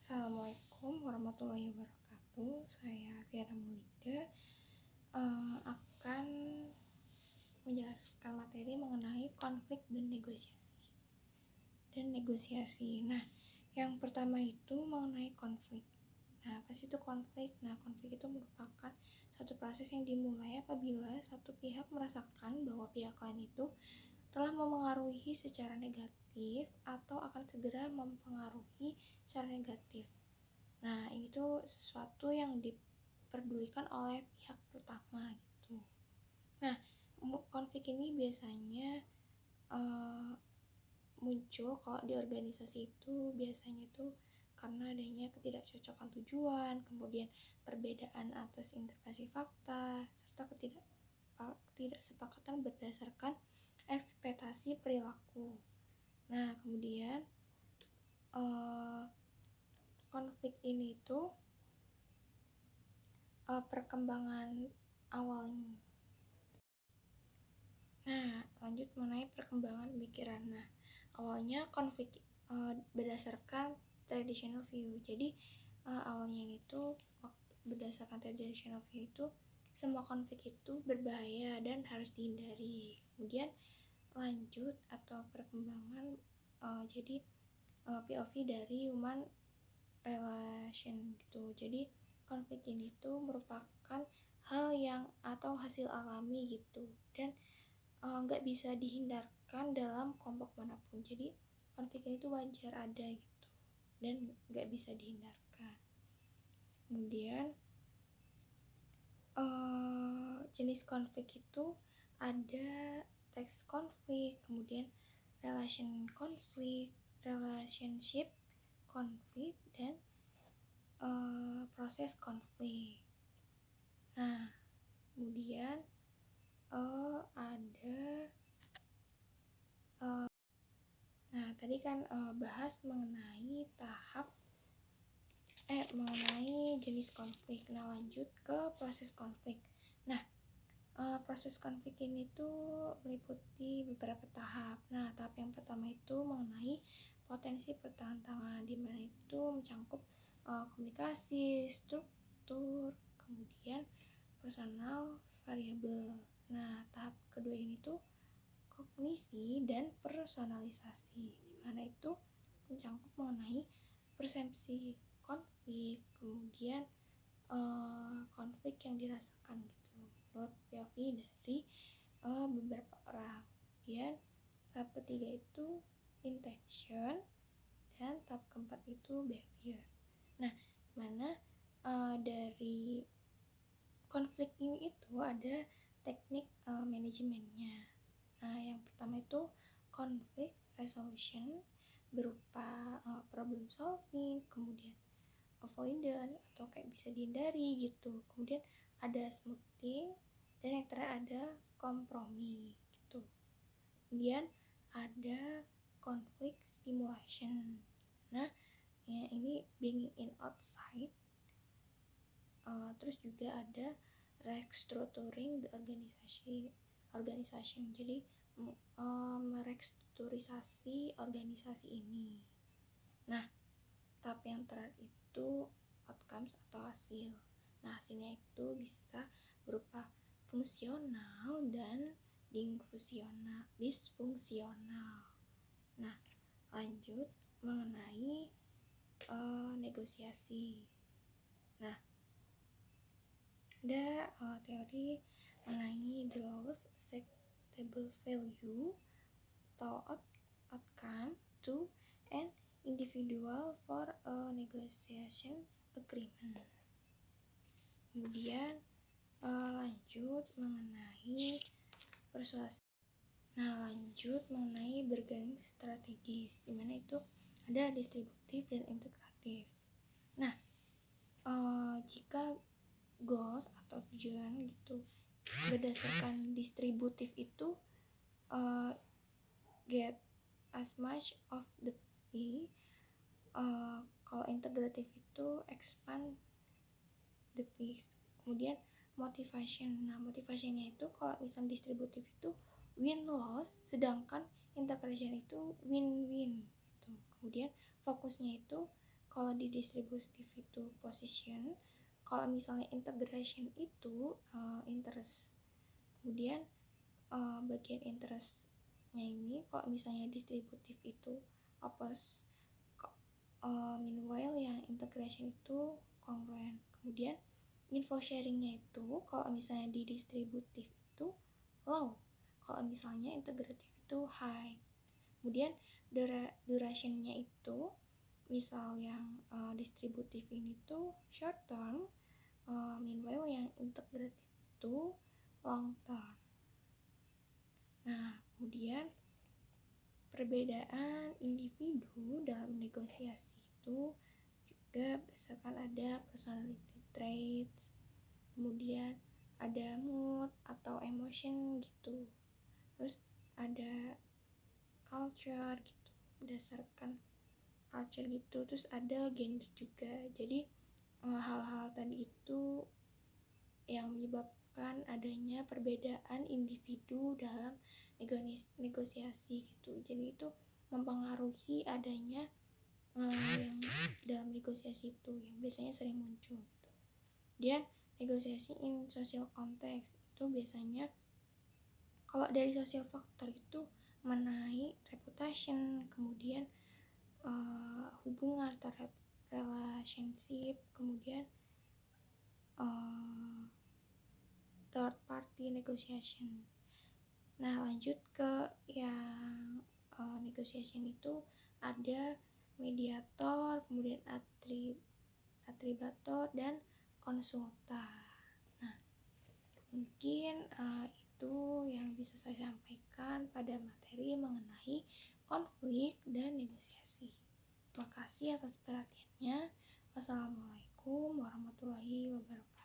Assalamualaikum warahmatullahi wabarakatuh. Saya Fiera Mulida akan menjelaskan materi mengenai konflik dan negosiasi. Nah, yang pertama itu mengenai konflik. Nah, apa sih itu konflik? Nah, konflik itu merupakan satu proses yang dimulai apabila satu pihak merasakan bahwa pihak lain itu telah memengaruhi secara negatif atau akan segera mempengaruhi secara negatif. Nah, ini tuh sesuatu yang diperdulikan oleh pihak pertama gitu. Nah, konflik ini biasanya muncul kalau di organisasi itu biasanya itu karena adanya ketidakcocokan tujuan, kemudian perbedaan atas interpretasi fakta, serta ketidaksepakatan berdasarkan ekspektasi perilaku. Nah, kemudian konflik ini tuh perkembangan awalnya. Nah, lanjut mengenai perkembangan pemikiran. Nah, awalnya konflik berdasarkan traditional view. Jadi awalnya ini tuh berdasarkan traditional view itu semua konflik itu berbahaya dan harus dihindari. Kemudian lanjut atau perkembangan jadi POV dari human relation gitu. Jadi konflik ini tuh merupakan hal yang atau hasil alami gitu dan nggak bisa dihindarkan dalam kelompok manapun. Jadi konflik ini tuh wajar ada gitu dan nggak bisa dihindarkan. Kemudian jenis konflik itu ada teks konflik, kemudian relation konflik, relationship konflik, dan proses konflik. Nah, kemudian tadi kan bahas mengenai mengenai jenis konflik. Nah, lanjut ke proses konflik. Nah, proses konflik ini tuh meliputi beberapa tahap. Nah, tahap yang pertama itu mengenai potensi pertentangan, di mana itu mencakup komunikasi, struktur, kemudian personal variabel. Nah, tahap kedua ini tuh kognisi dan personalisasi, di mana itu mencakup mengenai persepsi konflik, kemudian konflik yang dirasakan gitu menurut POV dari beberapa orang. Kemudian tahap ketiga itu intention dan tahap keempat itu behavior. Nah, mana dari konflik ini itu ada teknik manajemennya. Nah, yang pertama itu conflict resolution berupa problem solving, kemudian avoidance atau kayak bisa dihindari gitu. Kemudian ada smoothing dan yang terakhir ada kompromi gitu. Kemudian ada conflict stimulation. Nah, ya ini bringing in outside. Terus juga ada restructuring the organization. Jadi merestrukturisasi organisasi ini. Nah, tahap yang terakhir itu outcomes atau hasil. Nah, hasilnya itu bisa berupa fungsional dan disfungsional. Nah, lanjut mengenai negosiasi. Nah, ada teori mengenai the lowest acceptable value atau outcome to an individual for a negotiation agreement. Kemudian lanjut mengenai persuasi. Nah, lanjut mengenai bargaining strategis, dimana itu ada distributif dan integratif. Nah, jika goals atau tujuan gitu berdasarkan distributif itu get as much of the pie, kalau integratif itu expand the pie. Kemudian motivation. Nah, motivationnya itu kalau misalnya distributif itu win-loss, sedangkan integration itu win-win gitu. Kemudian fokusnya itu kalau kalau di distributive itu position, kalau misalnya integration itu interest. Kemudian bagian interestnya ini kalau misalnya distributive itu opposite, meanwhile yang integration itu congruent. Kemudian info sharingnya itu kalau misalnya di distributive itu low, kalau misalnya integrative itu high. Kemudian durationnya itu misal yang distributive ini tuh short term, meanwhile yang integrative itu long term. Nah, kemudian perbedaan individu dalam negosiasi itu juga berdasarkan ada personality traits, kemudian ada mood atau emotion gitu, terus ada culture gitu, berdasarkan culture gitu, terus ada gender juga. Jadi hal-hal tadi itu yang menyebabkan adanya perbedaan individu dalam negosiasi gitu. Jadi itu mempengaruhi adanya yang dalam negosiasi itu yang biasanya sering muncul gitu. Dan negosiasi in social context itu biasanya kalau dari social factor itu menaik reputation, kemudian hubungan terhadap relationship, kemudian third party negotiation. Nah, lanjut ke yang negotiation itu ada mediator, kemudian atributor dan konsultan. Nah, mungkin itu yang bisa saya sampaikan pada materi mengenai konflik dan negosiasi. Terima kasih atas perhatiannya. Wassalamualaikum warahmatullahi wabarakatuh.